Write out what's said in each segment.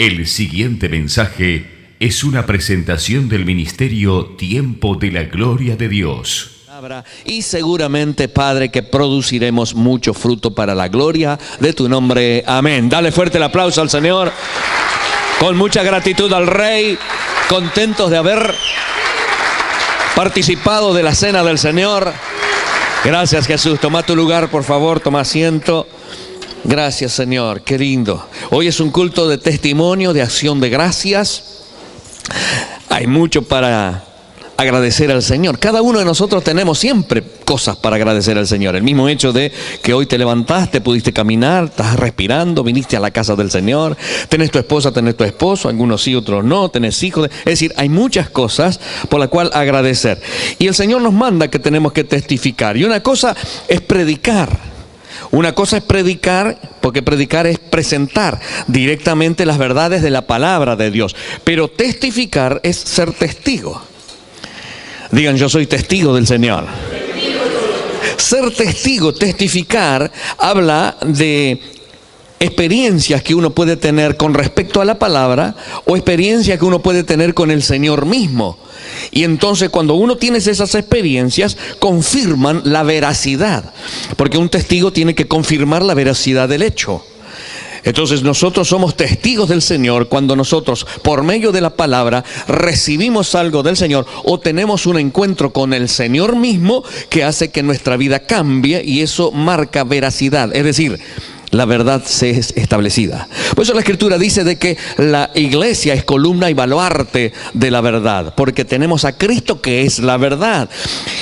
El siguiente mensaje es una presentación del ministerio Tiempo de la Gloria de Dios. Y seguramente, Padre, que produciremos mucho fruto para la gloria de tu nombre. Amén. Dale fuerte el aplauso al Señor. Con mucha gratitud al Rey, contentos de haber participado de la cena del Señor. Gracias, Jesús. Toma tu lugar, por favor, toma asiento. Gracias, Señor, qué lindo. Hoy es un culto de testimonio, de acción de gracias. Hay mucho para agradecer al Señor. Cada uno de nosotros tenemos siempre cosas para agradecer al Señor. El mismo hecho de que hoy te levantaste, pudiste caminar, estás respirando, viniste a la casa del Señor, tenés tu esposa, tenés tu esposo, algunos sí, otros no, tenés hijos. Es decir, hay muchas cosas por las cuales agradecer. Y el Señor nos manda que tenemos que testificar. Y una cosa es predicar. Una cosa es predicar, porque predicar es presentar directamente las verdades de la palabra de Dios. Pero testificar es ser testigo. Digan, yo soy testigo del Señor. Ser testigo, testificar, habla de experiencias que uno puede tener con respecto a la palabra o experiencias que uno puede tener con el Señor mismo. Y entonces cuando uno tiene esas experiencias, confirman la veracidad, porque un testigo tiene que confirmar la veracidad del hecho. Entonces nosotros somos testigos del Señor cuando nosotros, por medio de la palabra, recibimos algo del Señor o tenemos un encuentro con el Señor mismo que hace que nuestra vida cambie, y eso marca veracidad, es decir, la verdad se es establecida. Por eso la Escritura dice de que la iglesia es columna y baluarte de la verdad, porque tenemos a Cristo que es la verdad,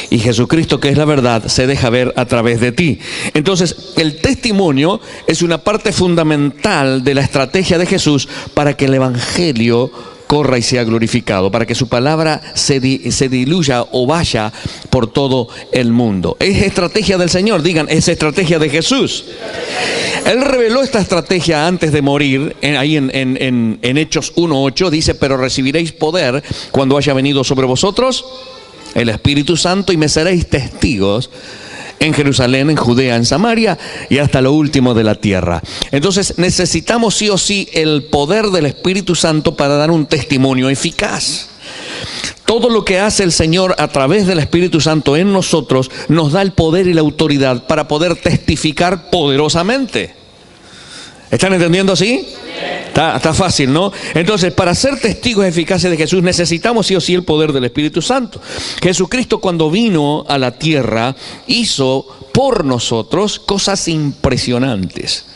y Jesucristo que es la verdad se deja ver a través de ti. Entonces el testimonio es una parte fundamental de la estrategia de Jesús para que el Evangelio corra y sea glorificado, para que su palabra se diluya o vaya por todo el mundo. Es estrategia del Señor, digan, es estrategia de Jesús. Él reveló esta estrategia antes de morir, ahí en Hechos 1:8, dice, pero recibiréis poder cuando haya venido sobre vosotros el Espíritu Santo y me seréis testigos en Jerusalén, en Judea, en Samaria y hasta lo último de la tierra. Entonces necesitamos sí o sí el poder del Espíritu Santo para dar un testimonio eficaz. Todo lo que hace el Señor a través del Espíritu Santo en nosotros nos da el poder y la autoridad para poder testificar poderosamente. ¿Están entendiendo así? Está fácil, ¿no? Entonces, para ser testigos eficaces de Jesús necesitamos sí o sí el poder del Espíritu Santo. Jesucristo, cuando vino a la tierra, hizo por nosotros cosas impresionantes.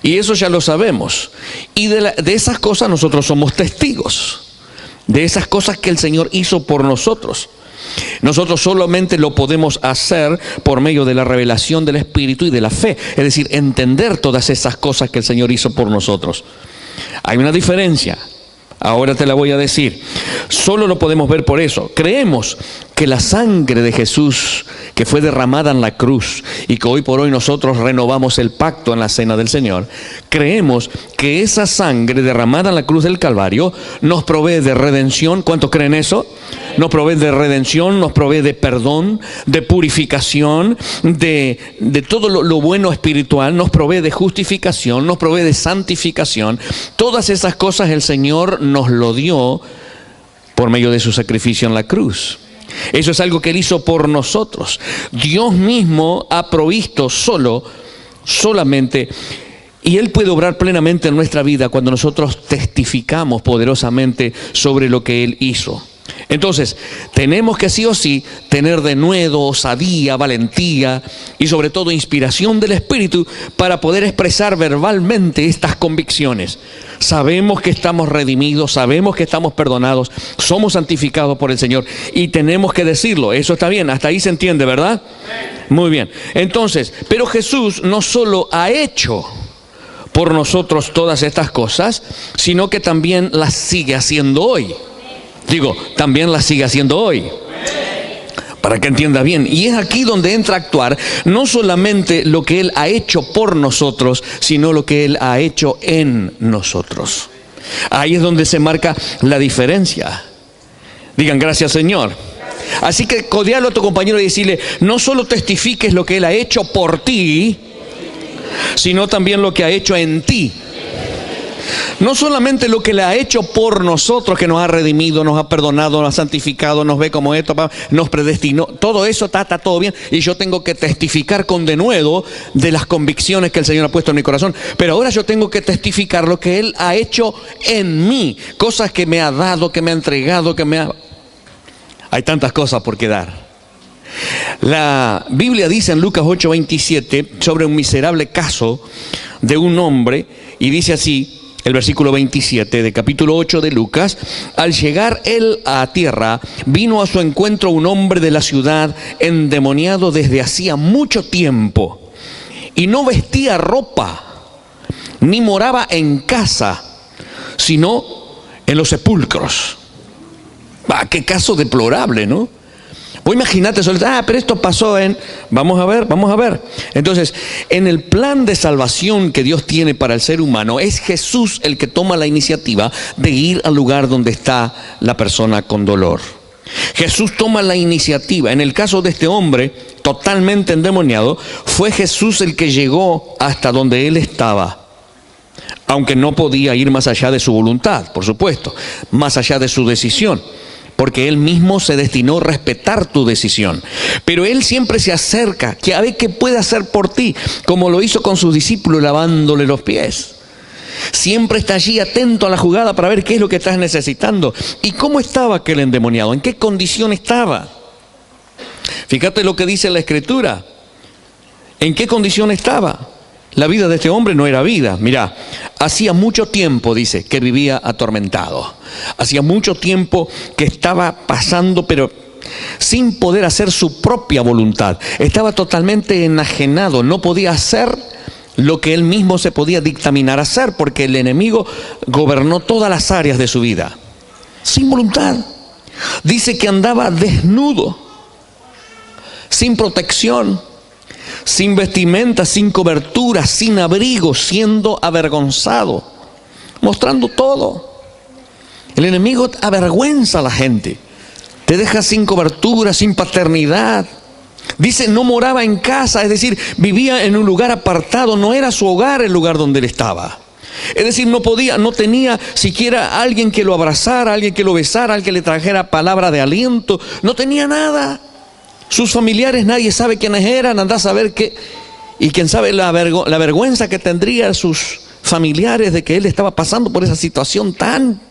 Y eso ya lo sabemos. Y de esas cosas nosotros somos testigos. De esas cosas que el Señor hizo por nosotros. Nosotros solamente lo podemos hacer por medio de la revelación del Espíritu y de la fe. Es decir, entender todas esas cosas que el Señor hizo por nosotros. Hay una diferencia. Ahora te la voy a decir. Solo lo podemos ver por eso. Creemos que la sangre de Jesús, que fue derramada en la cruz y que hoy por hoy nosotros renovamos el pacto en la cena del Señor, creemos que esa sangre derramada en la cruz del Calvario nos provee de redención. ¿Cuántos creen eso? Nos provee de redención, nos provee de perdón, de purificación, de todo lo bueno espiritual, nos provee de justificación, nos provee de santificación. Todas esas cosas el Señor nos lo dio por medio de su sacrificio en la cruz. Eso es algo que Él hizo por nosotros. Dios mismo ha provisto solamente, y Él puede obrar plenamente en nuestra vida cuando nosotros testificamos poderosamente sobre lo que Él hizo. Entonces, tenemos que sí o sí tener denuedo, osadía, valentía y sobre todo inspiración del Espíritu para poder expresar verbalmente estas convicciones. Sabemos que estamos redimidos, sabemos que estamos perdonados, somos santificados por el Señor y tenemos que decirlo. Eso está bien, hasta ahí se entiende, ¿verdad? Muy bien. Entonces, pero Jesús no solo ha hecho por nosotros todas estas cosas, sino que también las sigue haciendo hoy. También las sigue haciendo hoy. Para que entienda bien. Y es aquí donde entra a actuar no solamente lo que Él ha hecho por nosotros, sino lo que Él ha hecho en nosotros. Ahí es donde se marca la diferencia. Digan, gracias Señor. Así que codealo a tu compañero y decirle, no solo testifiques lo que Él ha hecho por ti, sino también lo que ha hecho en ti. No solamente lo que Él ha hecho por nosotros, que nos ha redimido, nos ha perdonado, nos ha santificado, nos ve como esto, nos predestinó. Todo eso está todo bien. Y yo tengo que testificar con denuedo de las convicciones que el Señor ha puesto en mi corazón. Pero ahora yo tengo que testificar lo que Él ha hecho en mí. Cosas que me ha dado, que me ha entregado, Hay tantas cosas por qué dar. La Biblia dice en Lucas 8:27 sobre un miserable caso de un hombre, y dice así, el versículo 27 de capítulo 8 de Lucas: al llegar él a tierra, vino a su encuentro un hombre de la ciudad, endemoniado desde hacía mucho tiempo, y no vestía ropa, ni moraba en casa, sino en los sepulcros. Qué caso deplorable, ¿no? Vos imagínate, pero esto pasó en... Vamos a ver. Entonces, en el plan de salvación que Dios tiene para el ser humano, es Jesús el que toma la iniciativa de ir al lugar donde está la persona con dolor. Jesús toma la iniciativa. En el caso de este hombre totalmente endemoniado, fue Jesús el que llegó hasta donde él estaba. Aunque no podía ir más allá de su voluntad, por supuesto, más allá de su decisión, porque Él mismo se destinó a respetar tu decisión. Pero Él siempre se acerca, que a ver qué puede hacer por ti, como lo hizo con sus discípulos lavándole los pies. Siempre está allí atento a la jugada para ver qué es lo que estás necesitando. ¿Y cómo estaba aquel endemoniado? ¿En qué condición estaba? Fíjate lo que dice la Escritura. ¿En qué condición estaba? La vida de este hombre no era vida. Mirá, hacía mucho tiempo, dice, que vivía atormentado. Hacía mucho tiempo que estaba pasando, pero sin poder hacer su propia voluntad. Estaba totalmente enajenado, no podía hacer lo que él mismo se podía dictaminar a hacer, porque el enemigo gobernó todas las áreas de su vida. Sin voluntad. Dice que andaba desnudo, sin protección, sin vestimenta, sin cobertura, sin abrigo, siendo avergonzado, mostrando todo. El enemigo avergüenza a la gente, te deja sin cobertura, sin paternidad. Dice, no moraba en casa, es decir, vivía en un lugar apartado, no era su hogar el lugar donde él estaba. Es decir, no tenía siquiera alguien que lo abrazara, alguien que lo besara, alguien que le trajera palabra de aliento, no tenía nada. Sus familiares, nadie sabe quiénes eran, andá a saber qué. Y quién sabe la vergüenza que tendrían sus familiares de que él estaba pasando por esa situación tan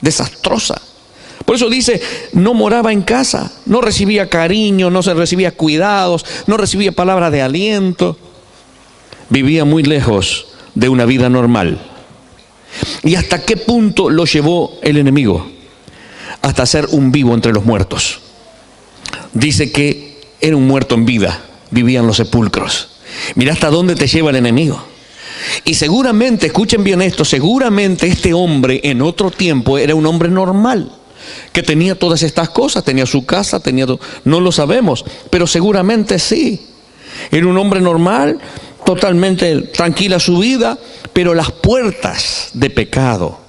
desastrosa. Por eso dice, no moraba en casa, no recibía cariño, no se recibía cuidados, no recibía palabra de aliento. Vivía muy lejos de una vida normal. ¿Y hasta qué punto lo llevó el enemigo? Hasta ser un vivo entre los muertos. Dice que era un muerto en vida, vivía en los sepulcros. Mira hasta dónde te lleva el enemigo. Y seguramente, escuchen bien esto, seguramente este hombre en otro tiempo era un hombre normal, que tenía todas estas cosas, tenía su casa, no lo sabemos, pero seguramente sí. Era un hombre normal, totalmente tranquila su vida, pero las puertas de pecado,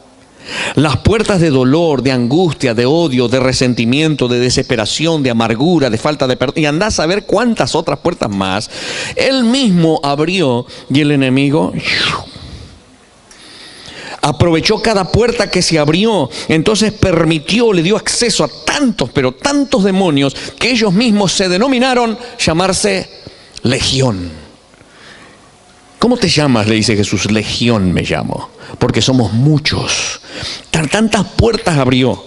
las puertas de dolor, de angustia, de odio, de resentimiento, de desesperación, de amargura, de falta de perdón, y andás a saber cuántas otras puertas más, él mismo abrió, y el enemigo aprovechó cada puerta que se abrió. Entonces permitió, le dio acceso a tantos, pero tantos demonios, que ellos mismos se denominaron llamarse Legión. ¿Cómo te llamas?, le dice Jesús. Legión me llamo, porque somos muchos. Tantas puertas abrió,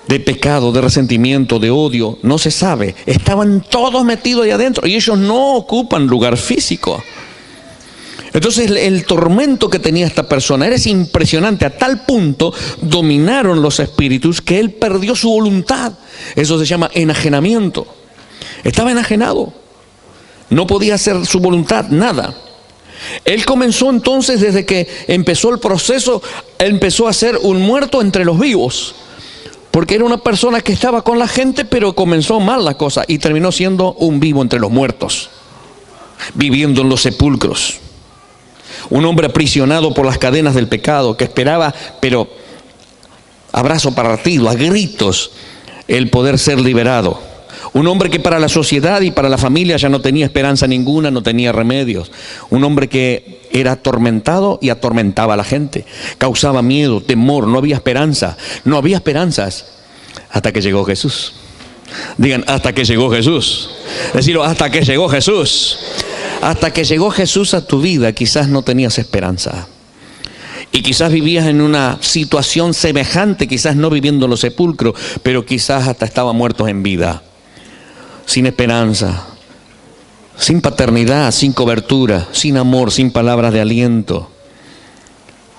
de pecado, de resentimiento, de odio, no se sabe. Estaban todos metidos ahí adentro, y ellos no ocupan lugar físico. Entonces el tormento que tenía esta persona era impresionante. A tal punto dominaron los espíritus que él perdió su voluntad. Eso se llama enajenamiento. Estaba enajenado, no podía hacer su voluntad, nada. Él comenzó entonces, desde que empezó el proceso, empezó a ser un muerto entre los vivos, porque era una persona que estaba con la gente, pero comenzó mal la cosa y terminó siendo un vivo entre los muertos, viviendo en los sepulcros. Un hombre aprisionado por las cadenas del pecado, que esperaba, pero a brazo partido, a gritos, el poder ser liberado. Un hombre que para la sociedad y para la familia ya no tenía esperanza ninguna, no tenía remedios. Un hombre que era atormentado y atormentaba a la gente. Causaba miedo, temor, no había esperanza. No había esperanzas hasta que llegó Jesús. Digan, hasta que llegó Jesús. Decirlo, hasta que llegó Jesús. Hasta que llegó Jesús a tu vida, quizás no tenías esperanza. Y quizás vivías en una situación semejante, quizás no viviendo en los sepulcros, pero quizás hasta estaban muertos en vida. Sin esperanza, sin paternidad, sin cobertura, sin amor, sin palabras de aliento.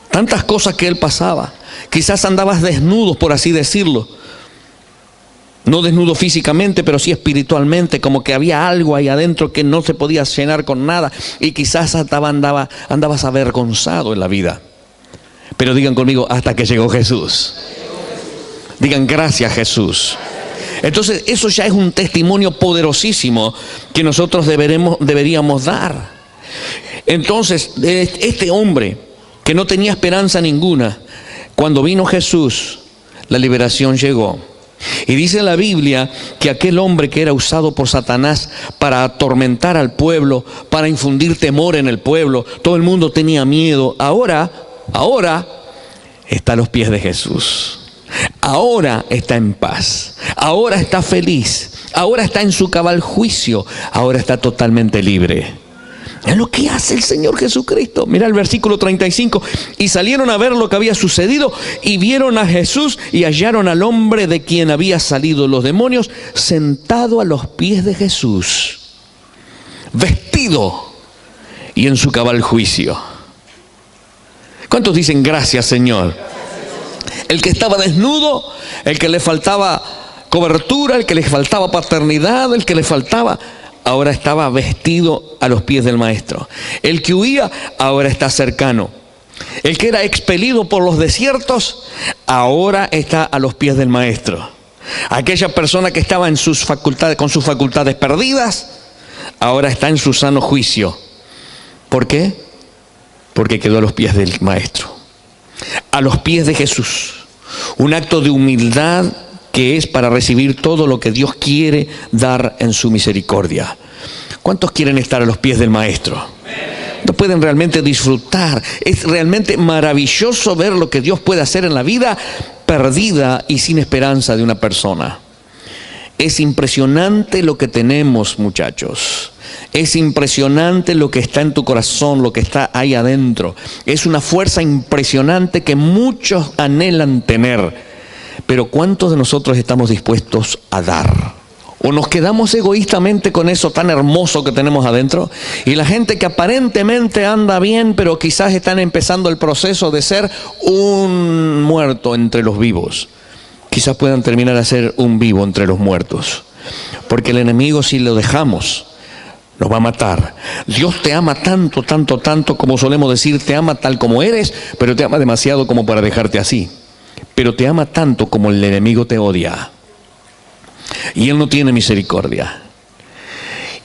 Tantas cosas que él pasaba. Quizás andabas desnudo, por así decirlo. No desnudo físicamente, pero sí espiritualmente, como que había algo ahí adentro que no se podía llenar con nada. Y quizás andabas avergonzado en la vida. Pero digan conmigo, hasta que llegó Jesús. Digan, gracias Jesús. Entonces eso ya es un testimonio poderosísimo que nosotros deberíamos dar. Entonces este hombre que no tenía esperanza ninguna, cuando vino Jesús, la liberación llegó. Y dice la Biblia que aquel hombre que era usado por Satanás para atormentar al pueblo, para infundir temor en el pueblo, todo el mundo tenía miedo, ahora está a los pies de Jesús. Ahora está en paz, ahora está feliz, ahora está en su cabal juicio, ahora está totalmente libre. Es lo que hace el Señor Jesucristo. Mira el versículo 35. Y salieron a ver lo que había sucedido y vieron a Jesús y hallaron al hombre de quien había salido los demonios sentado a los pies de Jesús, vestido y en su cabal juicio. ¿Cuántos dicen gracias, Señor? El que estaba desnudo, el que le faltaba cobertura, el que le faltaba paternidad, el que le faltaba, ahora estaba vestido a los pies del Maestro. El que huía, ahora está cercano. El que era expelido por los desiertos, ahora está a los pies del Maestro. Aquella persona que estaba en sus facultades, con sus facultades perdidas, ahora está en su sano juicio. ¿Por qué? Porque quedó a los pies del Maestro, a los pies de Jesús. Un acto de humildad que es para recibir todo lo que Dios quiere dar en su misericordia. ¿Cuántos quieren estar a los pies del Maestro? No pueden realmente disfrutar. Es realmente maravilloso ver lo que Dios puede hacer en la vida perdida y sin esperanza de una persona. Es impresionante lo que tenemos, muchachos. Es impresionante lo que está en tu corazón, lo que está ahí adentro. Es una fuerza impresionante que muchos anhelan tener. Pero ¿cuántos de nosotros estamos dispuestos a dar? ¿O nos quedamos egoístamente con eso tan hermoso que tenemos adentro? Y la gente que aparentemente anda bien, pero quizás están empezando el proceso de ser un muerto entre los vivos, quizás puedan terminar a ser un vivo entre los muertos. Porque el enemigo, si lo dejamos, nos va a matar. Dios te ama tanto, tanto, tanto, como solemos decir, te ama tal como eres, pero te ama demasiado como para dejarte así. Pero te ama tanto como el enemigo te odia. Y Él no tiene misericordia.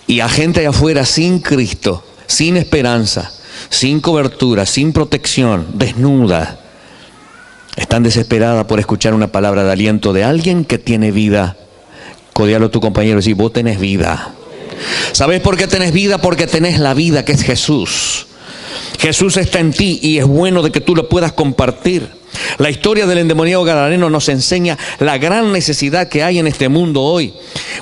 Y a gente allá afuera sin Cristo, sin esperanza, sin cobertura, sin protección, desnuda, están desesperadas por escuchar una palabra de aliento de alguien que tiene vida. Codealo a tu compañero y decir, vos tenés vida. ¿Sabés por qué tenés vida? Porque tenés la vida que es Jesús. Jesús está en ti y es bueno de que tú lo puedas compartir. La historia del endemoniado gadareno nos enseña la gran necesidad que hay en este mundo hoy.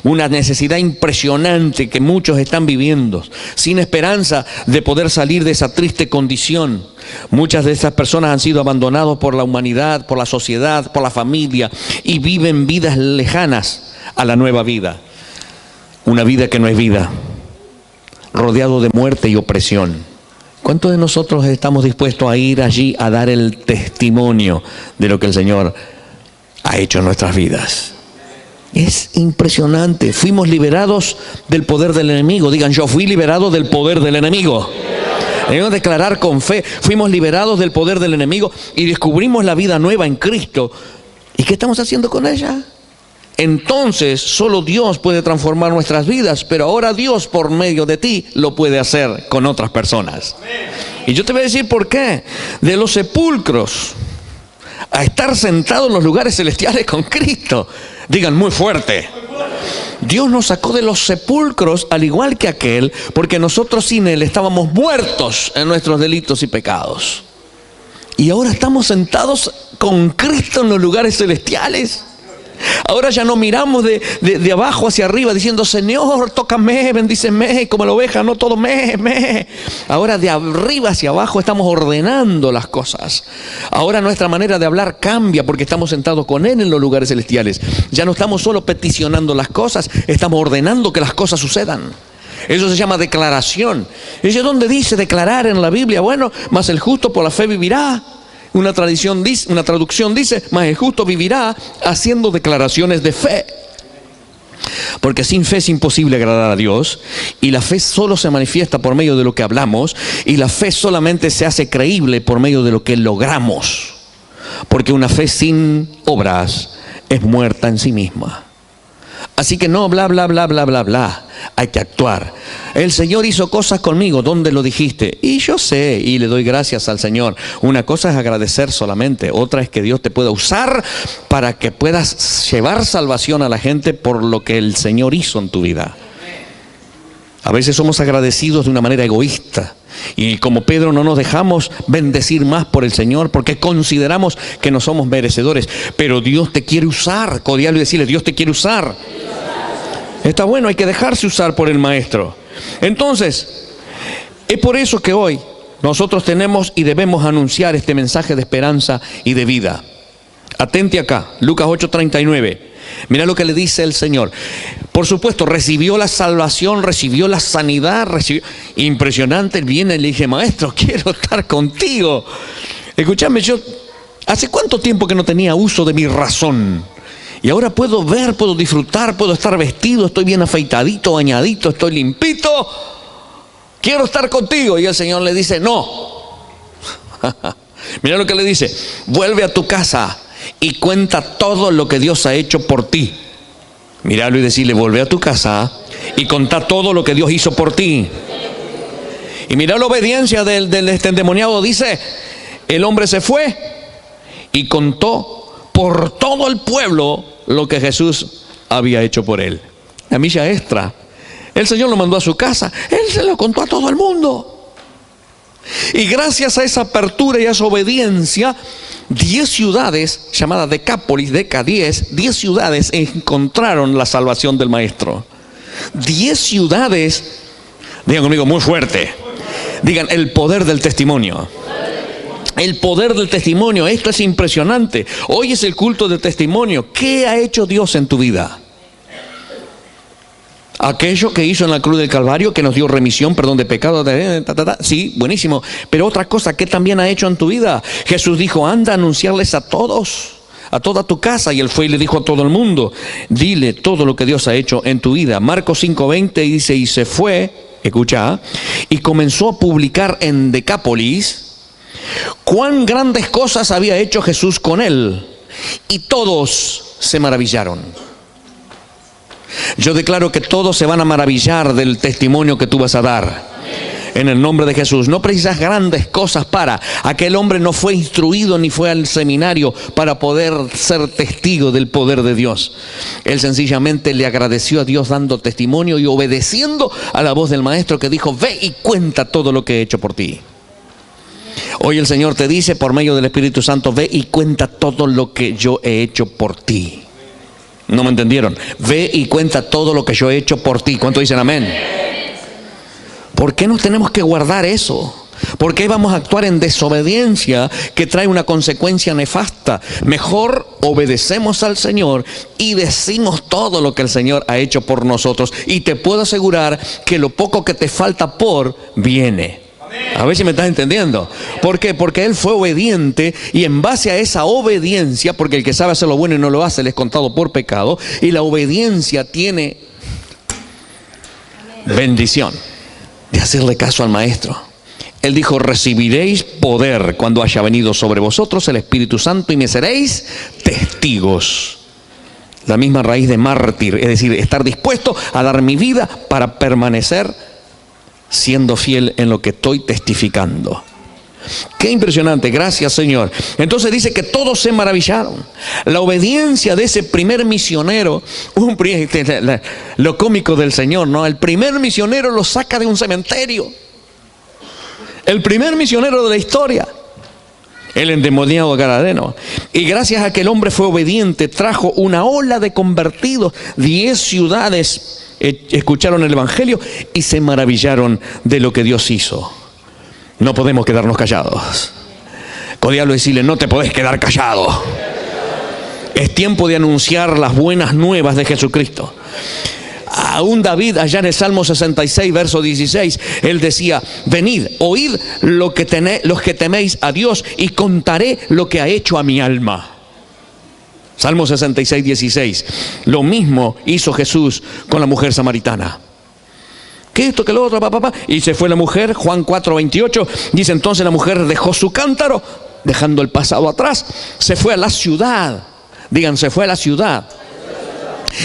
Una necesidad impresionante que muchos están viviendo, sin esperanza de poder salir de esa triste condición. Muchas de esas personas han sido abandonados por la humanidad, por la sociedad, por la familia, y viven vidas lejanas a la nueva vida. Una vida que no es vida, rodeado de muerte y opresión. ¿Cuántos de nosotros estamos dispuestos a ir allí a dar el testimonio de lo que el Señor ha hecho en nuestras vidas? Es impresionante. Fuimos liberados del poder del enemigo. Digan, yo fui liberado del poder del enemigo. Debemos declarar con fe, fuimos liberados del poder del enemigo y descubrimos la vida nueva en Cristo. ¿Y qué estamos haciendo con ella? Entonces solo Dios puede transformar nuestras vidas, pero ahora Dios por medio de ti lo puede hacer con otras personas. Y yo te voy a decir por qué. De los sepulcros a estar sentado en los lugares celestiales con Cristo. Digan muy fuerte. Dios nos sacó de los sepulcros al igual que aquel, porque nosotros sin Él estábamos muertos en nuestros delitos y pecados. Y ahora estamos sentados con Cristo en los lugares celestiales. Ahora ya no miramos de abajo hacia arriba diciendo: Señor, tócame, bendíceme, como la oveja, no todo me. Ahora de arriba hacia abajo estamos ordenando las cosas. Ahora nuestra manera de hablar cambia porque estamos sentados con Él en los lugares celestiales. Ya no estamos solo peticionando las cosas, estamos ordenando que las cosas sucedan. Eso se llama declaración. Y dice: ¿dónde dice declarar en la Biblia? Bueno, mas el justo por la fe vivirá. Una traducción dice: mas el justo vivirá haciendo declaraciones de fe. Porque sin fe es imposible agradar a Dios, y la fe solo se manifiesta por medio de lo que hablamos, y la fe solamente se hace creíble por medio de lo que logramos. Porque una fe sin obras es muerta en sí misma. Así que no bla, bla, bla, bla, bla, bla. Hay que actuar. El Señor hizo cosas conmigo. ¿Dónde lo dijiste? Y yo sé, y le doy gracias al Señor. Una cosa es agradecer solamente. Otra es que Dios te pueda usar para que puedas llevar salvación a la gente por lo que el Señor hizo en tu vida. A veces somos agradecidos de una manera egoísta. Y como Pedro no nos dejamos bendecir más por el Señor porque consideramos que no somos merecedores. Pero Dios te quiere usar. Codiarlo y decirle: Dios te quiere usar. Está bueno, hay que dejarse usar por el Maestro. Entonces, es por eso que hoy nosotros tenemos y debemos anunciar este mensaje de esperanza y de vida. Atente acá, Lucas 8:39. Mira lo que le dice el Señor. Por supuesto, recibió la salvación, recibió la sanidad, impresionante. Él viene y le dice: Maestro, quiero estar contigo. Escúchame, yo ¿hace cuánto tiempo que no tenía uso de mi razón? Y ahora puedo ver, puedo disfrutar, puedo estar vestido, estoy bien afeitadito, bañadito, estoy limpito. Quiero estar contigo. Y el Señor le dice: no. Mira lo que le dice: vuelve a tu casa y cuenta todo lo que Dios ha hecho por ti. Míralo y decirle: vuelve a tu casa y contá todo lo que Dios hizo por ti. Y mira la obediencia del endemoniado. Dice: el hombre se fue y contó por todo el pueblo lo que Jesús había hecho por él. La milla extra. El Señor lo mandó a su casa. Él se lo contó a todo el mundo. Y gracias a esa apertura y a esa obediencia, 10 ciudades llamadas Decápolis, 10 ciudades encontraron la salvación del Maestro. 10 ciudades, digan conmigo muy fuerte, digan: el poder del testimonio. El poder del testimonio. Esto es impresionante. Hoy es el culto de testimonio. ¿Qué ha hecho Dios en tu vida? Aquello que hizo en la cruz del Calvario, que nos dio remisión, perdón de pecado, sí, buenísimo. Pero otra cosa, ¿qué también ha hecho en tu vida? Jesús dijo: anda a anunciarles a todos, a toda tu casa. Y él fue y le dijo a todo el mundo: dile todo lo que Dios ha hecho en tu vida. Marcos 5:20 dice: y se fue, escucha, y comenzó a publicar en Decápolis cuán grandes cosas había hecho Jesús con él, y todos se maravillaron. Yo declaro que todos se van a maravillar del testimonio que tú vas a dar. En el nombre de Jesús. No precisas grandes cosas para. Aquel hombre no fue instruido ni fue al seminario para poder ser testigo del poder de Dios. Él sencillamente le agradeció a Dios dando testimonio y obedeciendo a la voz del Maestro, que dijo: ve y cuenta todo lo que he hecho por ti. Hoy el Señor te dice por medio del Espíritu Santo: ve y cuenta todo lo que yo he hecho por ti. ¿No me entendieron? Ve y cuenta todo lo que yo he hecho por ti. ¿Cuánto dicen amén? ¿Por qué nos tenemos que guardar eso? ¿Por qué vamos a actuar en desobediencia que trae una consecuencia nefasta? Mejor obedecemos al Señor y decimos todo lo que el Señor ha hecho por nosotros. Y te puedo asegurar que lo poco que te falta por viene. A ver si me estás entendiendo. ¿Por qué? Porque él fue obediente, y en base a esa obediencia, porque el que sabe hacer lo bueno y no lo hace le es contado por pecado, y la obediencia tiene bendición de hacerle caso al Maestro. Él dijo: recibiréis poder cuando haya venido sobre vosotros el Espíritu Santo y me seréis testigos. La misma raíz de mártir, es decir, estar dispuesto a dar mi vida para permanecer siendo fiel en lo que estoy testificando. Qué impresionante, gracias Señor. Entonces dice que todos se maravillaron. La obediencia de ese primer misionero, lo cómico del Señor, ¿no? El primer misionero lo saca de un cementerio. El primer misionero de la historia. El endemoniado Gadareno. Y gracias a que el hombre fue obediente, trajo una ola de convertidos. 10 ciudades escucharon el evangelio y se maravillaron de lo que Dios hizo. No podemos quedarnos callados. Codearlo y decirle: no te podés quedar callado. Es tiempo de anunciar las buenas nuevas de Jesucristo. Aún David, allá en el Salmo 66, verso 16, él decía: venid, oíd los que teméis a Dios, y contaré lo que ha hecho a mi alma. Salmo 66, 16. Lo mismo hizo Jesús con la mujer samaritana. ¿Qué esto, que lo otro, papá? Y se fue la mujer. Juan 4, 28, dice: entonces la mujer dejó su cántaro, dejando el pasado atrás, se fue a la ciudad. Digan, se fue a la ciudad.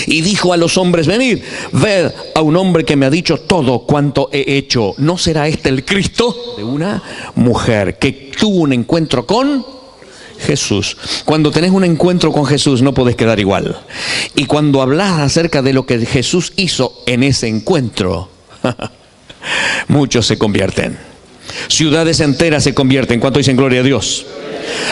Y dijo a los hombres: venid, ved a un hombre que me ha dicho todo cuanto he hecho. ¿No será este el Cristo? De una mujer que tuvo un encuentro con Jesús. Cuando tenés un encuentro con Jesús no podés quedar igual. Y cuando hablas acerca de lo que Jesús hizo en ese encuentro, muchos se convierten. Ciudades enteras se convierten. ¿Cuánto dicen gloria a Dios?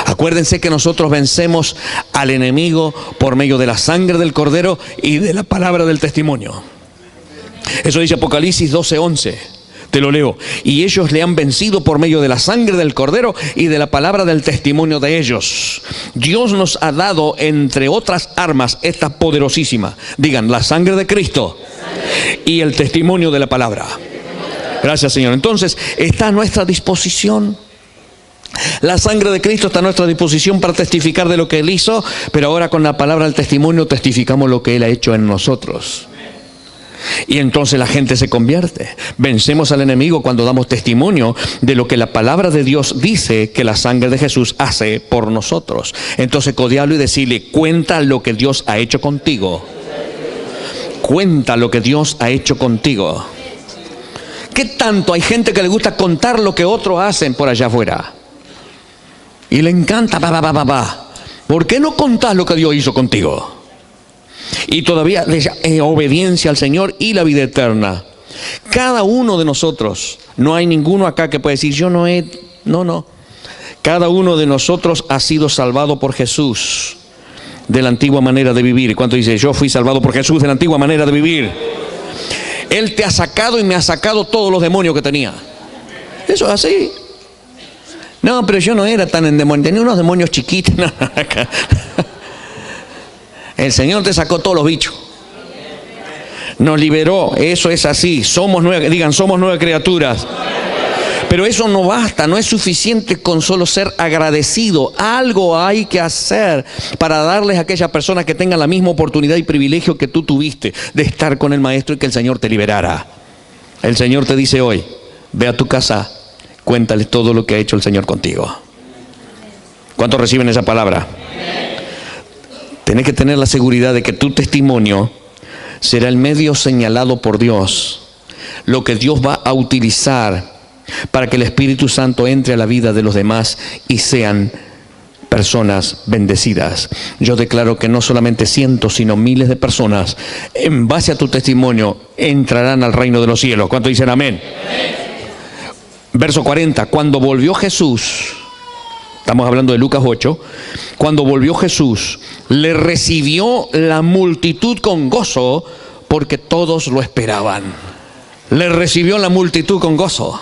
Acuérdense que nosotros vencemos al enemigo por medio de la sangre del Cordero y de la palabra del testimonio. Eso dice Apocalipsis 12:11. Te lo leo. Y ellos le han vencido por medio de la sangre del Cordero y de la palabra del testimonio de ellos. Dios nos ha dado, entre otras armas, esta poderosísima. Digan, la sangre de Cristo y el testimonio de la palabra. Gracias, Señor. Entonces, está a nuestra disposición. La sangre de Cristo está a nuestra disposición para testificar de lo que Él hizo, pero ahora con la palabra del testimonio testificamos lo que Él ha hecho en nosotros. Y entonces la gente se convierte. Vencemos al enemigo cuando damos testimonio de lo que la palabra de Dios dice que la sangre de Jesús hace por nosotros. Entonces codearlo y decirle: cuenta lo que Dios ha hecho contigo. Cuenta lo que Dios ha hecho contigo. ¿Qué tanto hay gente que le gusta contar lo que otros hacen por allá afuera? Y le encanta, ¿por qué no contás lo que Dios hizo contigo? Y todavía obediencia al Señor y la vida eterna. Cada uno de nosotros, no hay ninguno acá que pueda decir: yo no he... No. Cada uno de nosotros ha sido salvado por Jesús de la antigua manera de vivir. ¿Cuánto dice: yo fui salvado por Jesús de la antigua manera de vivir? Él te ha sacado y me ha sacado todos los demonios que tenía. Eso es así. No, pero yo no era tan endemoniado, tenía unos demonios chiquitos. El Señor te sacó todos los bichos. Nos liberó, eso es así. Somos nuevas criaturas. Pero eso no basta, no es suficiente con solo ser agradecido. Algo hay que hacer para darles a aquellas personas que tengan la misma oportunidad y privilegio que tú tuviste de estar con el Maestro y que el Señor te liberara. El Señor te dice hoy: ve a tu casa, cuéntales todo lo que ha hecho el Señor contigo. ¿Cuántos reciben esa palabra? Tenés que tener la seguridad de que tu testimonio será el medio señalado por Dios, lo que Dios va a utilizar para que el Espíritu Santo entre a la vida de los demás y sean personas bendecidas. Yo declaro que no solamente cientos, sino miles de personas, en base a tu testimonio, entrarán al reino de los cielos. ¿Cuántos dicen amén? Verso 40, cuando volvió Jesús, estamos hablando de Lucas 8, cuando volvió Jesús, le recibió la multitud con gozo, porque todos lo esperaban. Le recibió la multitud con gozo.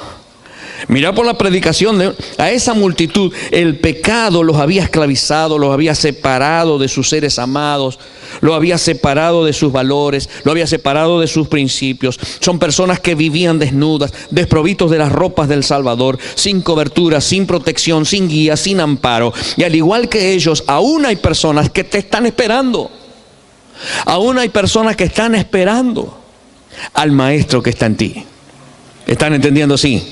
Mirá por la predicación a esa multitud. El pecado los había esclavizado, los había separado de sus seres amados, los había separado de sus valores, los había separado de sus principios. Son personas que vivían desnudas, desprovistos de las ropas del Salvador, sin cobertura, sin protección, sin guía, sin amparo. Y al igual que ellos, aún hay personas que te están esperando. Aún hay personas que están esperando al Maestro que está en ti. ¿Están entendiendo? Sí.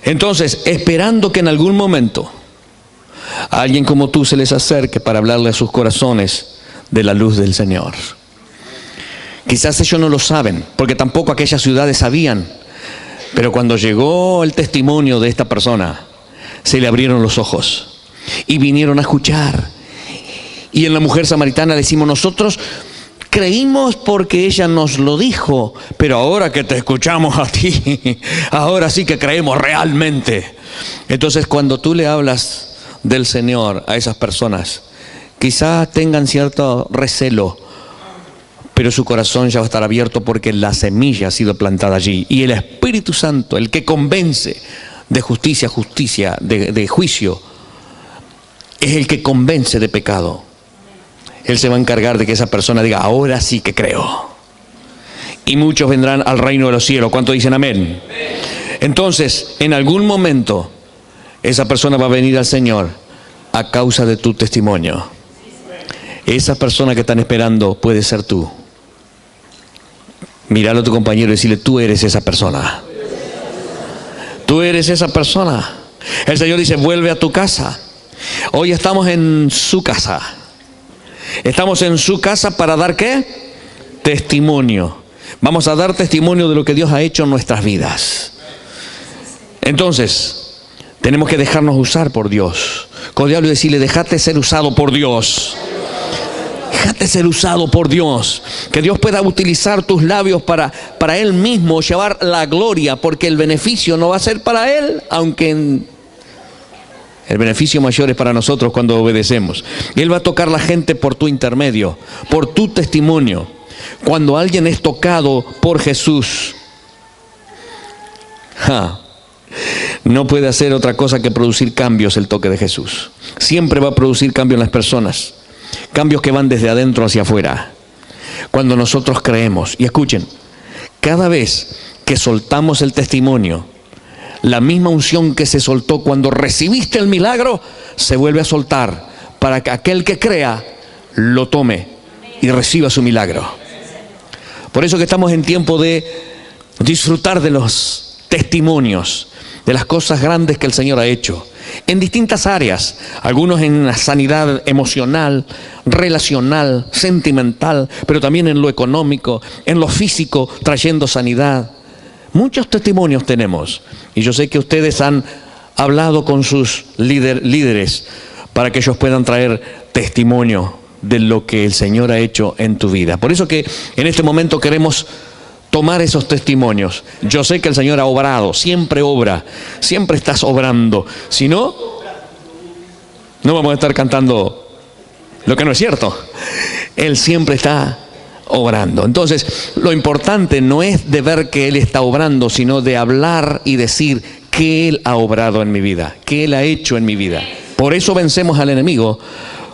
Entonces, esperando que en algún momento a alguien como tú se les acerque para hablarle a sus corazones de la luz del Señor. Quizás ellos no lo saben, porque tampoco aquellas ciudades sabían. Pero cuando llegó el testimonio de esta persona, se le abrieron los ojos y vinieron a escuchar. Y en la mujer samaritana decimos nosotros, creímos porque ella nos lo dijo, pero ahora que te escuchamos a ti, ahora sí que creemos realmente. Entonces cuando tú le hablas del Señor a esas personas, quizá tengan cierto recelo, pero su corazón ya va a estar abierto porque la semilla ha sido plantada allí. Y el Espíritu Santo, el que convence de justicia, de juicio, es el que convence de pecado. Él se va a encargar de que esa persona diga, ahora sí que creo. Y muchos vendrán al reino de los cielos. ¿Cuántos dicen amén? Entonces, en algún momento, esa persona va a venir al Señor a causa de tu testimonio. Esa persona que están esperando puede ser tú. Míralo a tu compañero y decirle, tú eres esa persona. Tú eres esa persona. El Señor dice, vuelve a tu casa. Hoy estamos en su casa. Estamos en su casa para dar ¿qué? Testimonio. Vamos a dar testimonio de lo que Dios ha hecho en nuestras vidas. Entonces, tenemos que dejarnos usar por Dios. Cordial y decirle, déjate ser usado por Dios. Déjate ser usado por Dios. Que Dios pueda utilizar tus labios para Él mismo llevar la gloria, porque el beneficio no va a ser para Él, aunque el beneficio mayor es para nosotros cuando obedecemos. Él va a tocar la gente por tu intermedio, por tu testimonio. Cuando alguien es tocado por Jesús, no puede hacer otra cosa que producir cambios el toque de Jesús. Siempre va a producir cambios en las personas. Cambios que van desde adentro hacia afuera. Cuando nosotros creemos, y escuchen, cada vez que soltamos el testimonio, la misma unción que se soltó cuando recibiste el milagro, se vuelve a soltar para que aquel que crea lo tome y reciba su milagro. Por eso que estamos en tiempo de disfrutar de los testimonios, de las cosas grandes que el Señor ha hecho. En distintas áreas, algunos en la sanidad emocional, relacional, sentimental, pero también en lo económico, en lo físico, trayendo sanidad. Muchos testimonios tenemos, y yo sé que ustedes han hablado con sus líderes para que ellos puedan traer testimonio de lo que el Señor ha hecho en tu vida. Por eso que en este momento queremos tomar esos testimonios. Yo sé que el Señor ha obrado, siempre obra, siempre estás obrando. Si no, no vamos a estar cantando lo que no es cierto. Él siempre está obrando. Entonces, lo importante no es de ver que Él está obrando, sino de hablar y decir que Él ha obrado en mi vida, que Él ha hecho en mi vida. Por eso vencemos al enemigo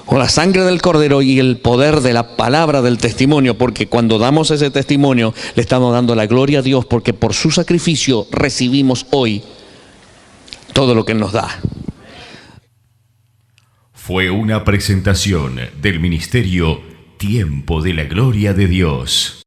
con la sangre del Cordero y el poder de la palabra del testimonio, porque cuando damos ese testimonio le estamos dando la gloria a Dios, porque por su sacrificio recibimos hoy todo lo que Él nos da. Fue una presentación del Ministerio Tiempo de la Gloria de Dios.